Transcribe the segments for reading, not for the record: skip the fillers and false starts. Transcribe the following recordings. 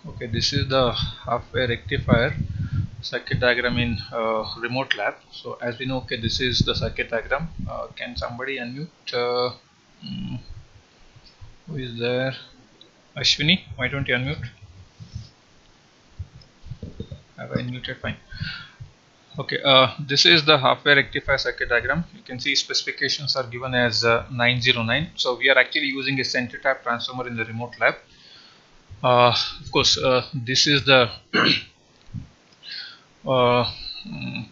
Okay, this is the half-wave rectifier circuit diagram in remote lab. So as we know, okay, this is the circuit diagram. Can somebody unmute? Mm, who is there? Ashwini, why don't you unmute? Have I unmuted? Fine. Okay, this is the half-wave rectifier circuit diagram. You can see specifications are given as 909. So we are actually using a center tap transformer in the remote lab. Of course, this is the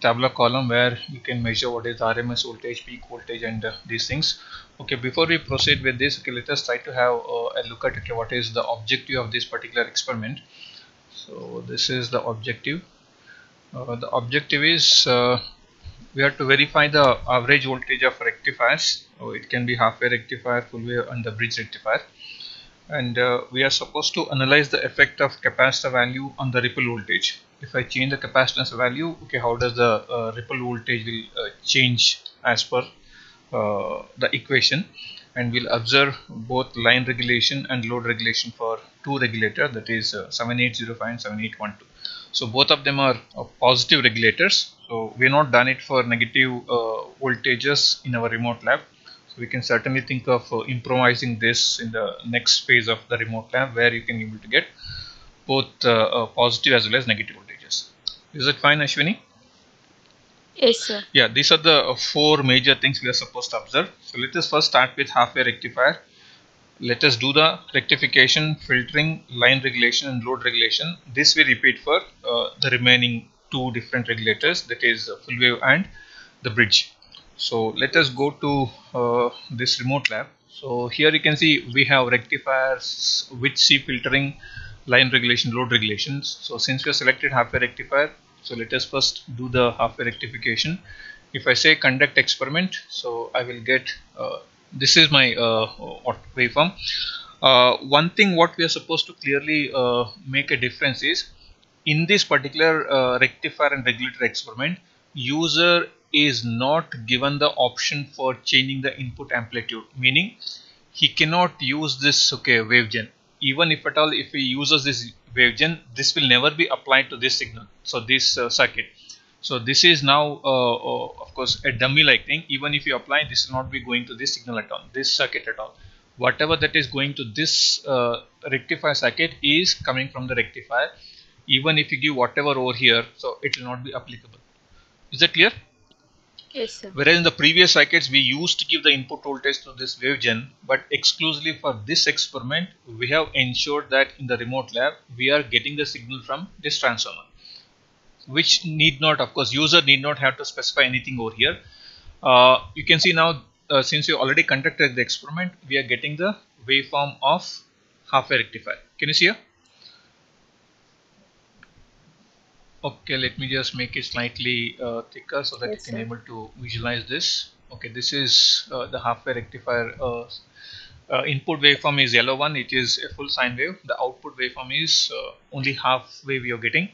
tabular column where you can measure what is RMS voltage, peak voltage, and these things. Okay, before we proceed with this, okay, let us try to have a look at okay, what is the objective of this particular experiment. So this is the objective. The objective is we have to verify the average voltage of rectifiers. So it can be half-wave rectifier, full wave, and the bridge rectifier. And we are supposed to analyze the effect of capacitor value on the ripple voltage. If I change the capacitance value, okay, how does the ripple voltage will change as per the equation, and we'll observe both line regulation and load regulation for two regulators, that is 7805 and 7812. So both of them are positive regulators. So we have not done it for negative voltages in our remote lab. We can certainly think of improvising this in the next phase of the remote lab, where you can be able to get both positive as well as negative voltages. Is it fine, Ashwini? Yes, sir. Yeah, these are the four major things we are supposed to observe. So let us first start with half-wave rectifier. Let us do the rectification, filtering, line regulation, and load regulation. This we repeat for the remaining two different regulators, that is full wave and the bridge. So let us go to this remote lab. So here you can see we have rectifiers with C filtering, line regulation, load regulations. So since we have selected half-wave rectifier, so let us first do the half-wave rectification. If I say conduct experiment, so I will get this is my waveform. One thing what we are supposed to clearly make a difference is, in this particular rectifier and regulator experiment, user is not given the option for changing the input amplitude, meaning he cannot use this wavegen. Even if at all if he uses this wavegen, this will never be applied to this signal, so this circuit. So this is now of course a dummy like thing. Even if you apply, this will not be going to this signal at all, this circuit at all. Whatever that is going to this rectifier circuit is coming from the rectifier. Even if you give whatever over here, so it will not be applicable. Is that clear? Yes, sir. Whereas in the previous circuits we used to give the input voltage to this wavegen, but exclusively for this experiment we have ensured that in the remote lab we are getting the signal from this transformer, which need not, of course, user need not have to specify anything over here. You can see now, since you already conducted the experiment, we are getting the waveform of half-wave rectifier. Can you see here? Okay, let me just make it slightly thicker so that you Yes, can sir. able to visualize this. Okay, this is the half-wave rectifier. Input waveform is yellow one. It is a full sine wave. The output waveform is only half wave you are getting.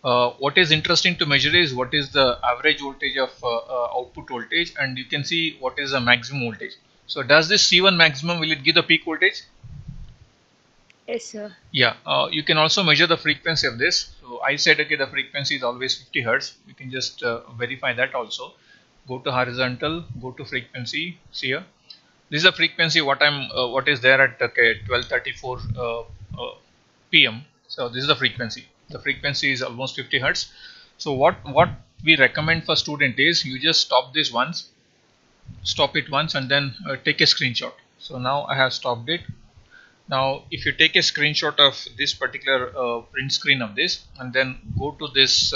What is interesting to measure is what is the average voltage of output voltage, and you can see what is the maximum voltage. So does this C1 maximum, will it give the peak voltage? Yes, sir. Yeah, you can also measure the frequency of this. So I said okay, the frequency is always 50 Hertz. You can just verify that also. Go to horizontal, go to frequency. See here, this is the frequency what is there at okay 12:34 p.m. So this is the frequency. The frequency is almost 50 Hertz. So what we recommend for student is, you just stop this once, stop it once, and then take a screenshot. So now I have stopped it. Now if you take a screenshot of this particular print screen of this, and then go to this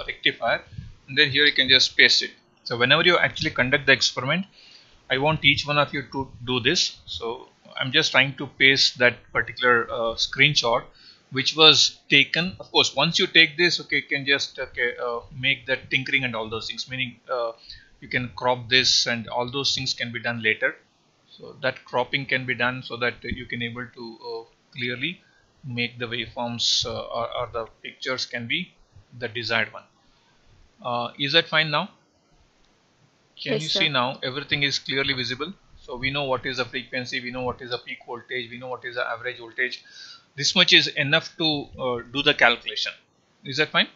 rectifier, and then here you can just paste it. So whenever you actually conduct the experiment, I want each one of you to do this. So I'm just trying to paste that particular screenshot which was taken. Of course, once you take this, okay, you can just make that tinkering and all those things, meaning you can crop this and all those things can be done later. So that cropping can be done so that you can able to clearly make the waveforms or the pictures can be the desired one. Is that fine now? Can Yes, you see sir. now everything is clearly visible? So we know what is the frequency, we know what is the peak voltage, we know what is the average voltage. This much is enough to do the calculation. Is that fine?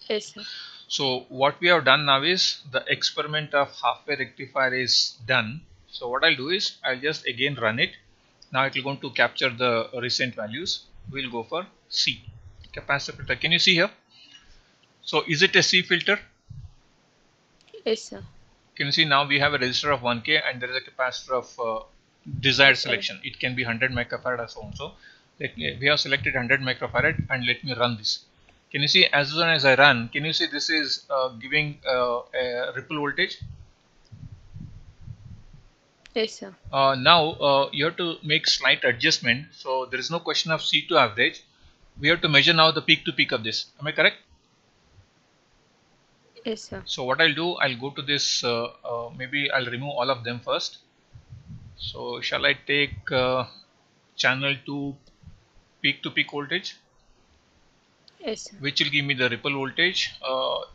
Yes, sir. So what we have done now is the experiment of half-wave rectifier is done. So what I'll do is I'll just again run it. Now it will going to capture the recent values. We'll go for C, capacitor filter. Can you see here? So is it a C filter? Yes, sir. Can you see now we have a resistor of 1K and there is a capacitor of desired Yes, sir. selection. It can be 100 microfarad or so and so. We have selected 100 microfarad and let me run this. Can you see as soon as I run, can you see this is giving a ripple voltage? Yes, sir. Now you have to make slight adjustment. So there is no question of C2 average. We have to measure now the peak to peak of this. Am I correct? Yes, sir. So what I'll do, I'll go to this, maybe I'll remove all of them first. So shall I take channel 2 peak to peak voltage, Yes, sir. which will give me the ripple voltage.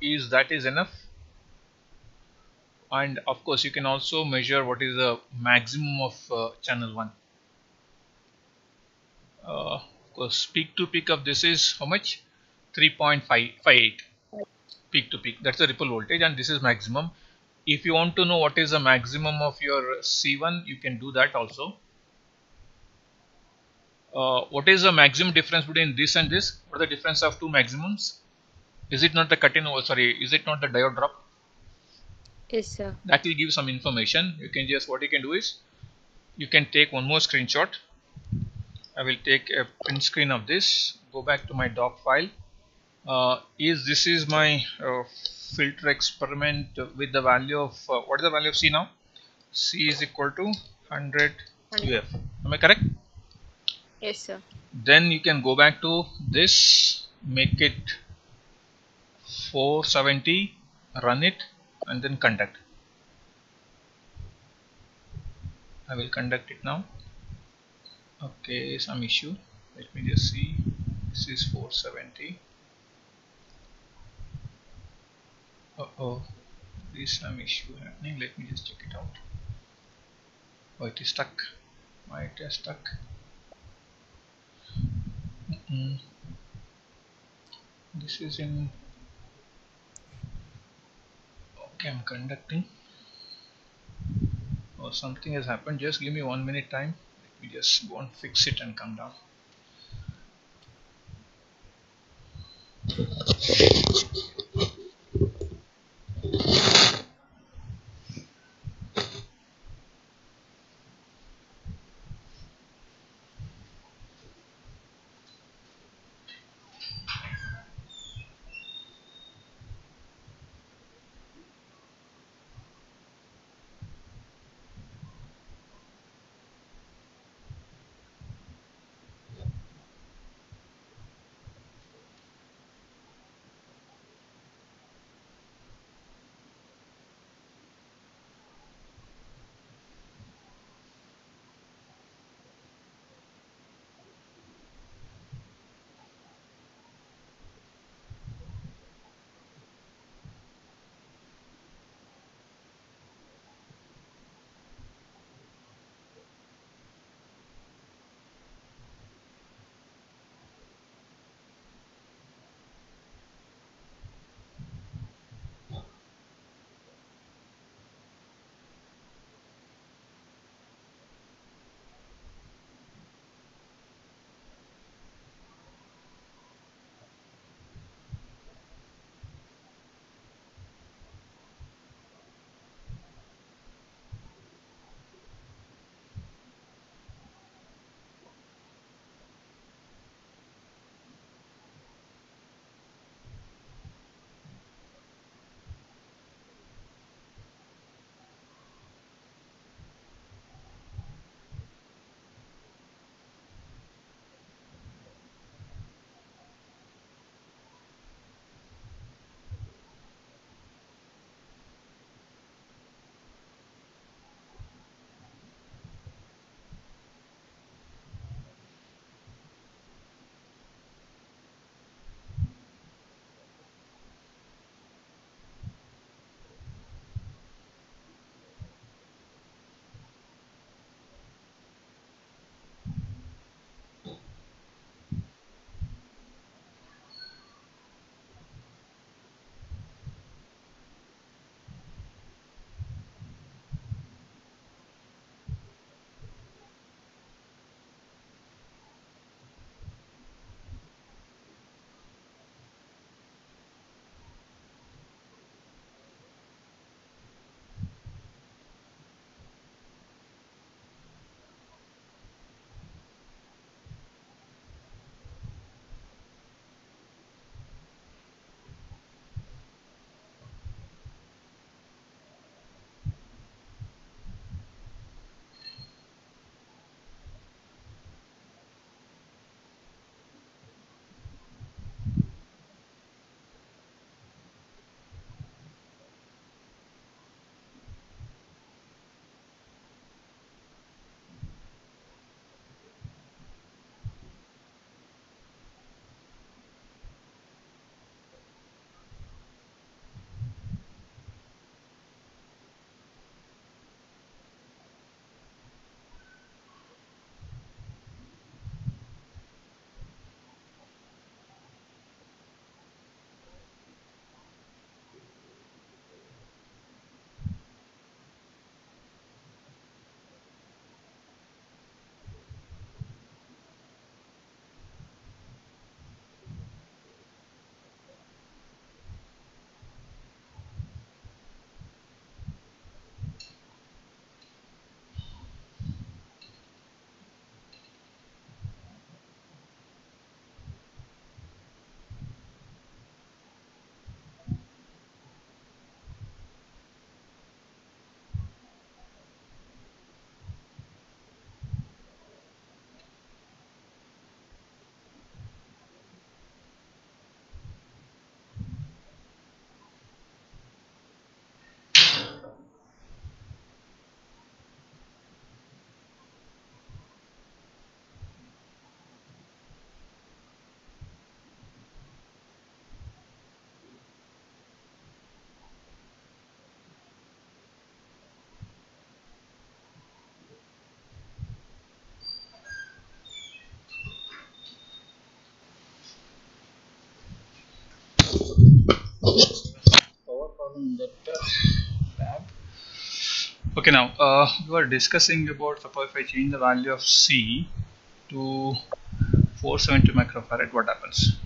Is that is enough? And of course you can also measure what is the maximum of channel 1. Of course peak to peak of this is how much? 3.558 peak to peak. That's the ripple voltage and this is maximum. If you want to know what is the maximum of your C1, you can do that also. What is the maximum difference between this and this? What is the difference of two maximums? Is it not the cut-in? Oh, sorry, is it not the diode drop? Yes, sir. That will give some information. You can just, what you can do is, you can take one more screenshot. I will take a print screen of this. Go back to my doc file. This is my filter experiment with the value of what is the value of C now? C is equal to 100 UF. Am I correct? Yes, sir. Then you can go back to this, make it 470, run it, and then conduct. I will conduct it now. Okay, some issue. Let me just see. This is 470. Oh, there is some issue happening. Let me just check it out. Oh, it is stuck. Why it is stuck? This is in. Okay, I'm conducting. Oh, something has happened. Just give me 1 minute time. Let me just go and fix it and come down. Power problem in that lab. Okay, now we were discussing about, suppose if I change the value of C to 470 microfarad, what happens?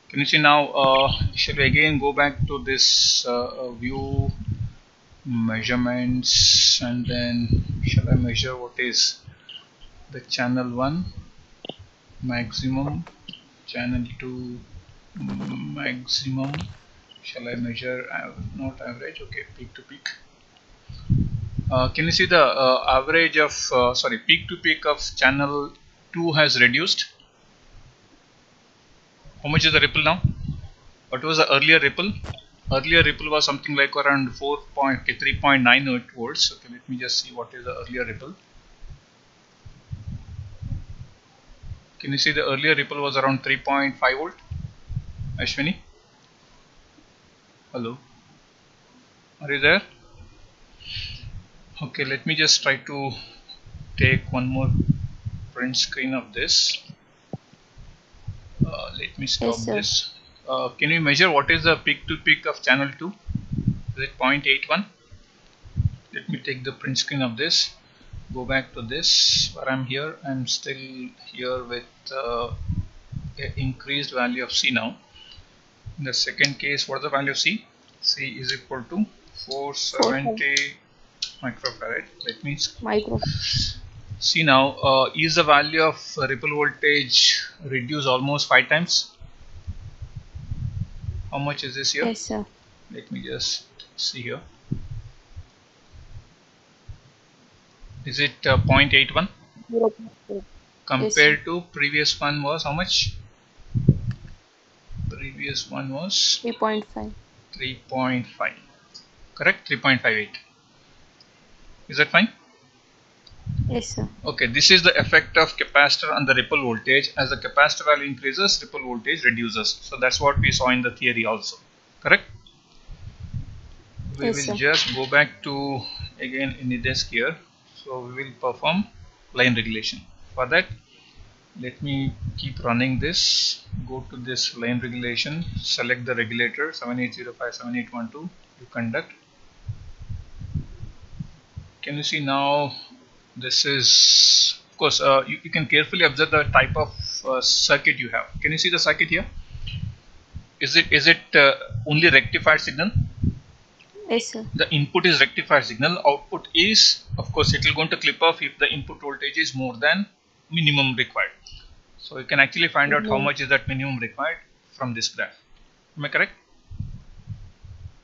Can you see now? Shall we again go back to this view measurements, and then shall I measure what is the channel 1 maximum, channel 2 maximum? Shall I measure not average? Okay, peak to peak. Can you see the average of sorry, peak to peak of channel 2 has reduced? How much is the ripple now? What was the earlier ripple? Earlier ripple was something like around 3.98 volts. Okay, let me just see what is the earlier ripple. Can you see the earlier ripple was around 3.5 volt? Ashwini? Hello? Are you there? Okay, let me just try to take one more print screen of this. Let me stop this. Can you measure what is the peak to peak of channel 2? Is it 0.81? Let me take the print screen of this. Go back to this where I'm here. I'm still here with increased value of C now. In the second case, what is the value of C? C is equal to 470 microfarad. Let me see now. Is the value of ripple voltage reduced almost 5 times? How much is this here? Yes, sir. Let me just see here. Is it 0.81? Compared to previous one was how much? Previous one was 3.5. 3.5. Correct? 3.58. Is that fine? Yes, sir. Okay, this is the effect of capacitor on the ripple voltage. As the capacitor value increases, ripple voltage reduces. So that's what we saw in the theory also. Correct? We will just go back to again in the desk here. So we will perform line regulation. For that, let me keep running this. Go to this line regulation, select the regulator 7805 7812, you conduct. Can you see now? This is, of course, you can carefully observe the type of circuit you have. Can you see the circuit here? Is it only rectified signal? Yes, sir. The input is rectified signal. Output is, of course, it will going to clip off if the input voltage is more than minimum required. So you can actually find out how much is that minimum required from this graph. Am I correct?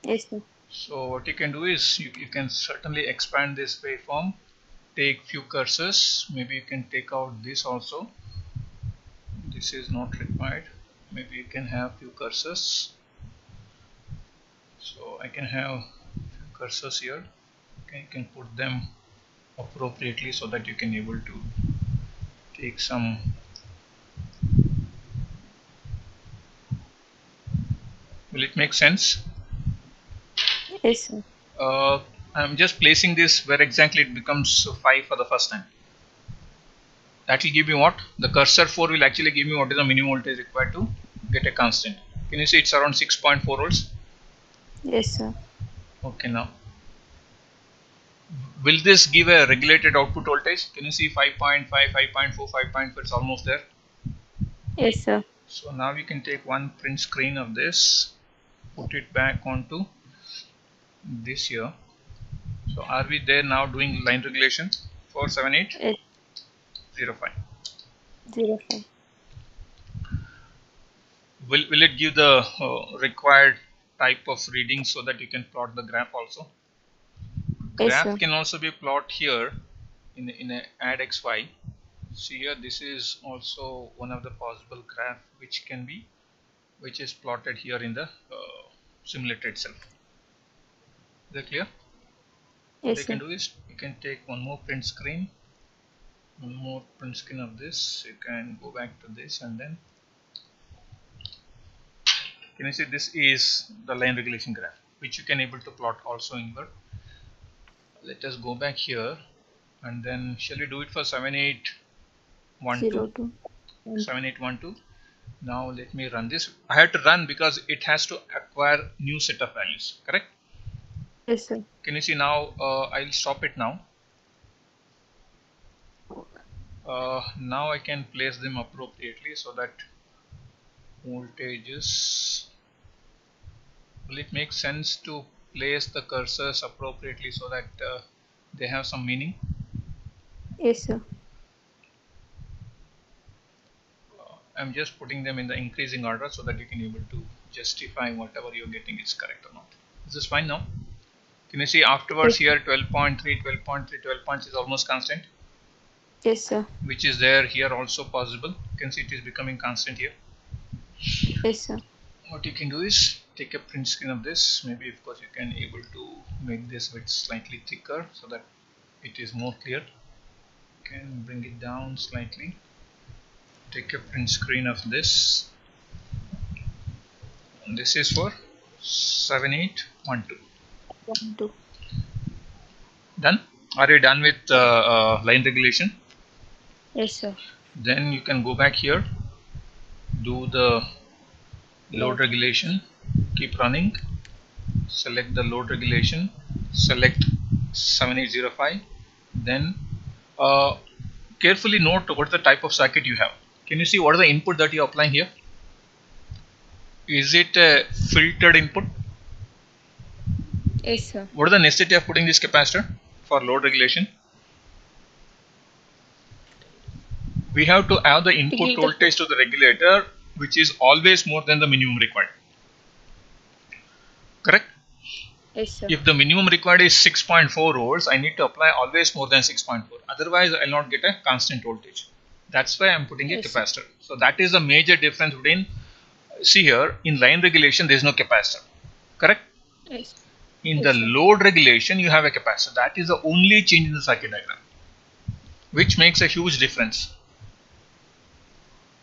Yes, sir. So what you can do is you can certainly expand this waveform. Take few cursors. Maybe you can take out this also. This is not required. Maybe you can have few cursors. So I can have few cursors here. Okay, you can put them appropriately so that you can able to take some. Will it make sense? Yes, sir. I'm just placing this where exactly it becomes 5 for the first time. That will give me what? The cursor 4 will actually give me what is the minimum voltage required to get a constant. Can you see it's around 6.4 volts? Yes, sir. Okay, now will this give a regulated output voltage? Can you see 5.5, 5.4, 5.4, it's almost there. Yes, sir. So now we can take one print screen of this, put it back onto this here. So are we there now doing line regulation? 478? Yes. 05. 05. Will it give the required type of reading so that you can plot the graph also? Yes, Graph can also be plot here in a add xy. See here, this is also one of the possible graph which is plotted here in the simulator itself. Is that clear? What you can do is you can take one more print screen of this. You can go back to this and then can you see this is the line regulation graph which you can able to plot also in your. Let us go back here and then shall we do it for 7812? 7812. Now let me run this. I have to run because it has to acquire new set of values, correct? Yes, sir. Can you see now? I'll stop it now. Now I can place them appropriately so that voltages, will it make sense to place the cursors appropriately so that they have some meaning? Yes, sir. I'm just putting them in the increasing order so that you can be able to justify whatever you're getting is correct or not. Is this fine now? Can you see afterwards Yes, here 12.3, 12.3, 12 is almost constant, yes, sir. which is there here also possible. You can see it is becoming constant here. Yes, sir. What you can do is take a print screen of this. Maybe of course you can able to make this width slightly thicker so that it is more clear. You can bring it down slightly. Take a print screen of this. This is for 7812. 1, 2. Done? Are you done with line regulation? Yes, sir. Then you can go back here, do the load regulation, keep running, select the load regulation, select 7805, then carefully note what the type of circuit you have. Can you see what is the input that you are applying here? Is it a filtered input? Yes, sir. What is the necessity of putting this capacitor for load regulation? We have to have the input give the- voltage to the regulator which is always more than the minimum required. Correct? Yes, sir. If the minimum required is 6.4 volts, I need to apply always more than 6.4. Otherwise, I will not get a constant voltage. That's why I am putting a Yes, sir. capacitor. So that is the major difference between, see here, in line regulation, there is no capacitor. Correct? Yes. In Yes, the sir. load regulation, you have a capacitor. That is the only change in the circuit diagram, which makes a huge difference.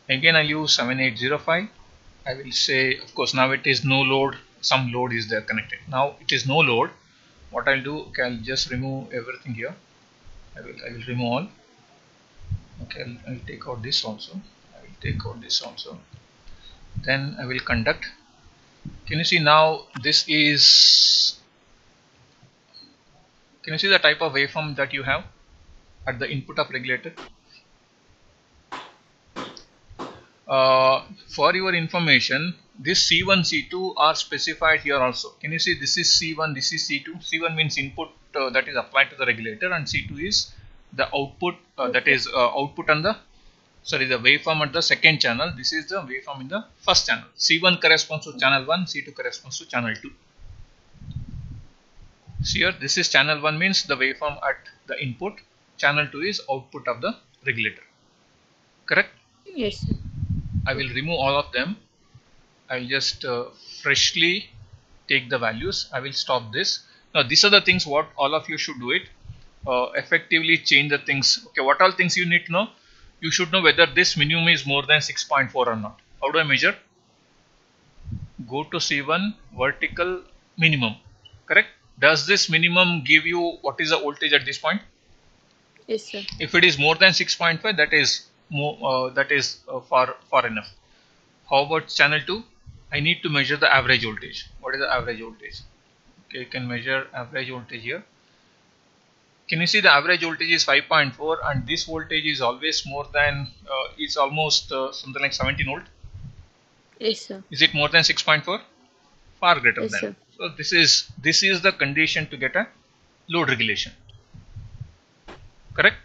Again, I'll use 7805. I will say, of course, now it is no load. Some load is there connected. Now it is no load. What I'll do, okay, I'll just remove everything here. I will remove all. Okay, I'll take out this also. I will take out this also. Then I will conduct. Can you see now this is, can you see the type of waveform that you have at the input of regulator? For your information, this C1, C2 are specified here also. Can you see this is C1, this is C2. C1 means input that is applied to the regulator, and C2 is the output that is output on the, sorry, the waveform at the second channel. This is the waveform in the first channel. C1 corresponds to channel 1, C2 corresponds to channel 2. See here, this is channel 1 means the waveform at the input, channel 2 is output of the regulator. Correct? Yes, sir. I will remove all of them. I will just freshly take the values. I will stop this. Now these are the things what all of you should do it. Effectively change the things. Okay, what all things you need to know? You should know whether this minimum is more than 6.4 or not. How do I measure? Go to C1 vertical minimum. Correct? Does this minimum give you what is the voltage at this point? Yes, sir. If it is more than 6.5, that is more, far enough. How about channel 2? I need to measure the average voltage. What is the average voltage? Okay, you can measure average voltage here. Can you see the average voltage is 5.4 and this voltage is always more than, it's almost something like 17 volt. Yes, sir. Is it more than 6.4? Far greater Yes, than. sir. So this is the condition to get a load regulation. Correct?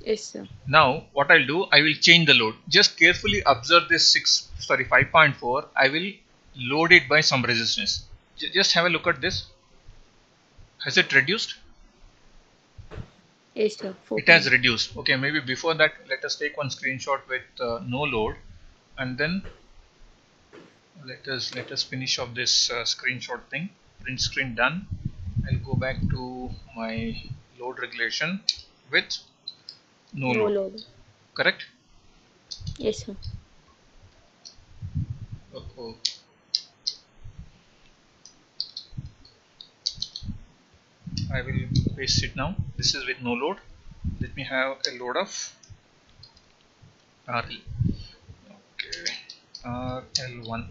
Yes, sir. Now what I'll do, I will change the load. Just carefully observe this 5.4. I will load it by some resistance. Just have a look at this. Has it reduced? Yes, sir. 4. It has reduced. Okay, maybe before that, let us take one screenshot with no load, and then let us finish off this screenshot thing. Print screen done. I'll go back to my load regulation with no No load. load. Correct? Yes, sir. Oh. I will paste it now. This is with no load. Let me have a load of RL. Okay. RL1.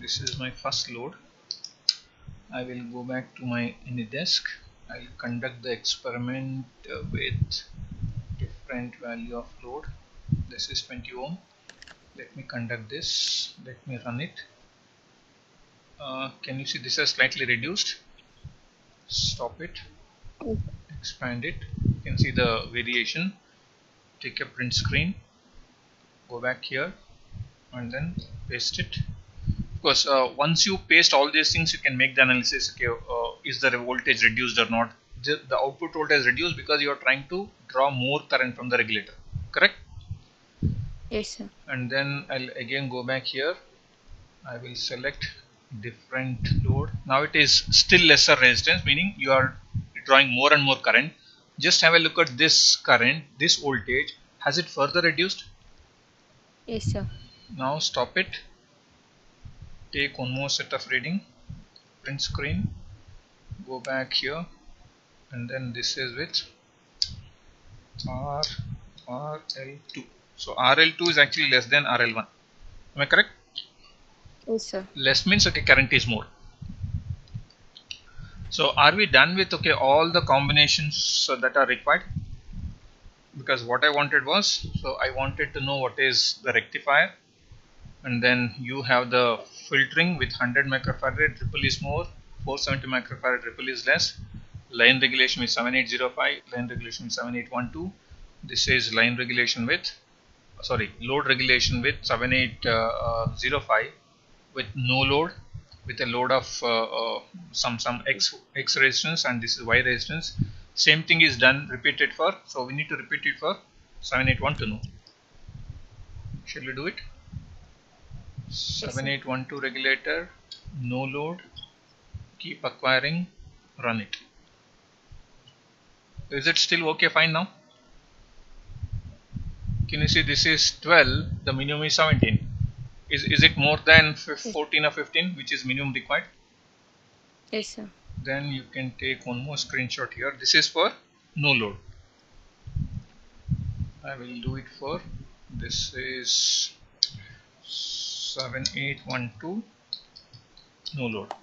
This is my first load. I will go back to my AnyDesk. I will conduct the experiment with different value of load. This is 20 ohm. Let me conduct this. Let me run it. Can you see this has slightly reduced? Stop it. Expand it. You can see the variation. Take a print screen. Go back here and then paste it. Of course, once you paste all these things, you can make the analysis. Okay, is the voltage reduced or not? The output voltage is reduced because you are trying to draw more current from the regulator. Correct? Yes, sir. And then I'll again go back here. I will select different load. Now it is still lesser resistance, meaning you are drawing more and more current. Just have a look at this current, this voltage. Has it further reduced? Yes, sir. Now stop it. Take one more set of reading. Print screen. Go back here, and then this is with RL2. So RL2 is actually less than RL1. Am I correct? Yes, sir. Less means okay, current is more. So are we done with okay all the combinations that are required? Because what I wanted was, so I wanted to know what is the rectifier, and then you have the filtering with 100 microfarad, ripple is more, 470 microfarad, ripple is less, line regulation with 7805, line regulation with 7812. This is line regulation with, sorry, load regulation with 7805 with no load, with a load of some X resistance, and this is Y resistance. Same thing is done, repeated for, so we need to repeat it for 781 to know. Shall we do it? 7812 regulator, no load, keep acquiring, run it. Is it still okay fine now? Can you see this is 12, the minimum is 17. Is it more than 14 or 15, which is minimum required? Yes, sir. Then you can take one more screenshot here. This is for no load. I will do it for, this is 7812 no load.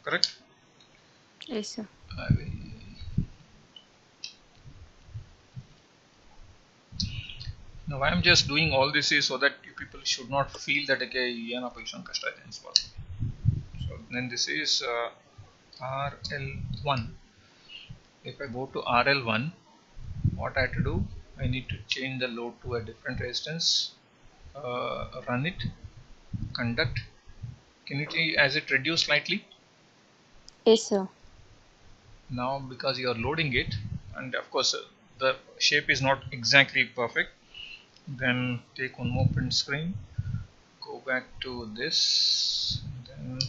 Correct? Yes, sir. I will. Now I am just doing all this is so that you people should not feel that okay, so then this is RL1. If I go to RL1, what I have to do, I need to change the load to a different resistance, run it, conduct. Can you see as it reduced slightly? Yes, sir. Now because you are loading it, and of course the shape is not exactly perfect, then take one more print screen, go back to this, then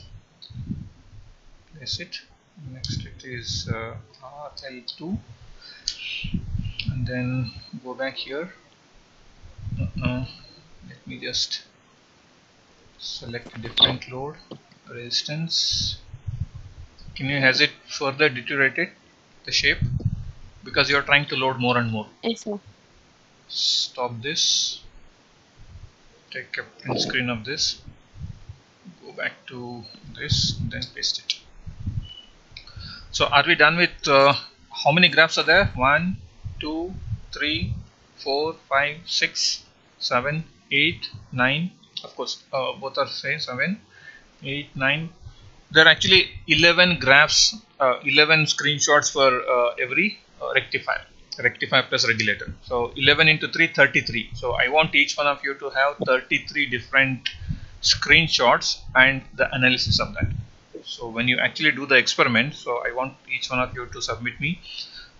place it. Next it is RL2, and then go back here. Let me just select a different load, resistance. Can you, has it further deteriorated the shape because you are trying to load more and more? Yes, sir. Stop this, take a print screen of this, go back to this, then paste it. So are we done with how many graphs are there? 1, 2, 3, 4, 5, 6, 7, 8, 9. Of course, both are same, 7, 8, 9. There are actually 11 graphs, 11 screenshots for every rectifier plus regulator. So 11 into 3, 33. So I want each one of you to have 33 different screenshots and the analysis of that. So when you actually do the experiment, so I want each one of you to submit me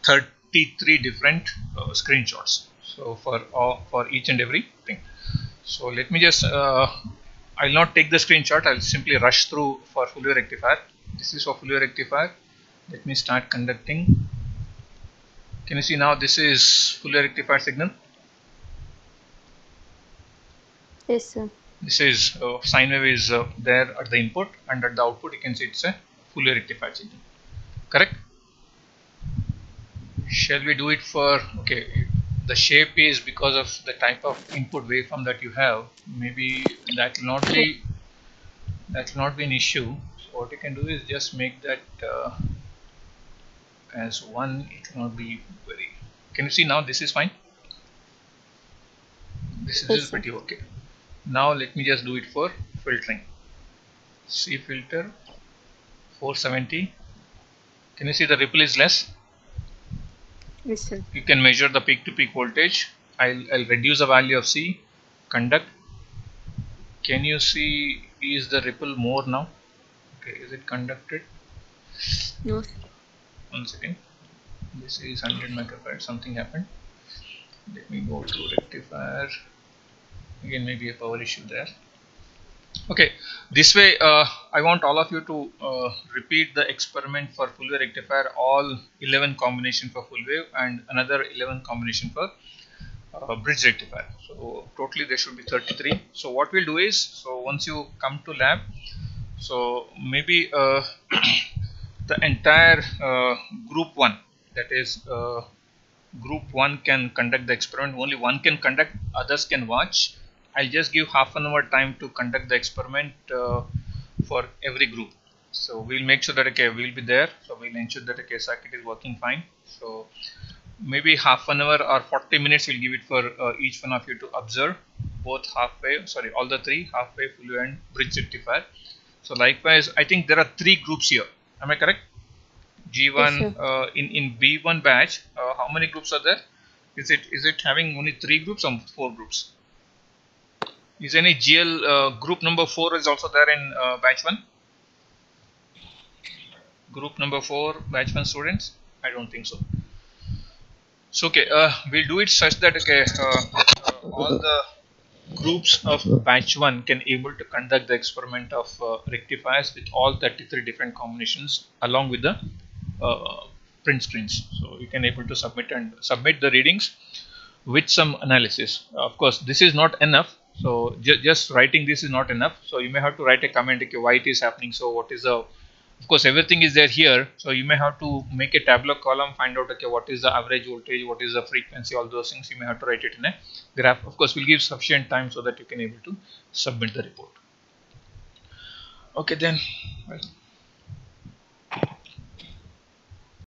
33 different screenshots. So for each and every thing. So let me just I'll not take the screenshot, I'll simply rush through for Fourier rectifier. This is for Fourier rectifier. Let me start conducting. Can you see now this is Fourier rectifier signal? Yes, sir. This is sine wave is there at the input, and at the output you can see it's a Fourier rectifier signal. Correct? Shall we do it for, okay, the shape is because of the type of input waveform that you have. Maybe that will not be an issue. So what you can do is just make that as 1. It will not be very. Can you see now? This is fine. This Yes, is sir. pretty okay. Now let me just do it for filtering. C filter 470. Can you see the ripple is less? Yes, sir. You can measure the peak to peak voltage. I'll reduce the value of C. Conduct. Can you see, is the ripple more now? Okay, is it conducted? No, sir. 1 second. This is 100 microfarad. Something happened. Let me go to rectifier. Again, maybe a power issue there. Okay, this way I want all of you to repeat the experiment for full wave rectifier, all 11 combination for full wave and another 11 combination for bridge rectifier. So totally there should be 33. So what we'll do is, so once you come to lab, so maybe the entire group 1, that is group 1 can conduct the experiment, only one can conduct, others can watch. I'll just give half an hour time to conduct the experiment for every group. So we'll make sure that okay, we'll be there, so we'll ensure that okay, circuit is working fine. So maybe half an hour or 40 minutes we'll give it for each one of you to observe both half wave, sorry, all the three, half wave, full wave and bridge rectifier. So likewise, I think there are 3 groups here. Am I correct? Yes, G1 sir. in B1 batch, how many groups are there? Is it having only 3 groups or 4 groups? Is any GL group number 4 is also there in batch 1? Group number 4 batch 1 students? I don't think so. So okay, we'll do it such that okay, all the groups of batch 1 can able to conduct the experiment of rectifiers with all 33 different combinations along with the print screens. So you can able to submit the readings with some analysis. Of course, this is not enough. So just writing this is not enough. So you may have to write a comment, okay, why it is happening. So what is the, of course, everything is there here. So you may have to make a tabular column, find out okay, what is the average voltage, what is the frequency, all those things. You may have to write it in a graph. Of course, we'll give sufficient time so that you can able to submit the report. Okay then. Well,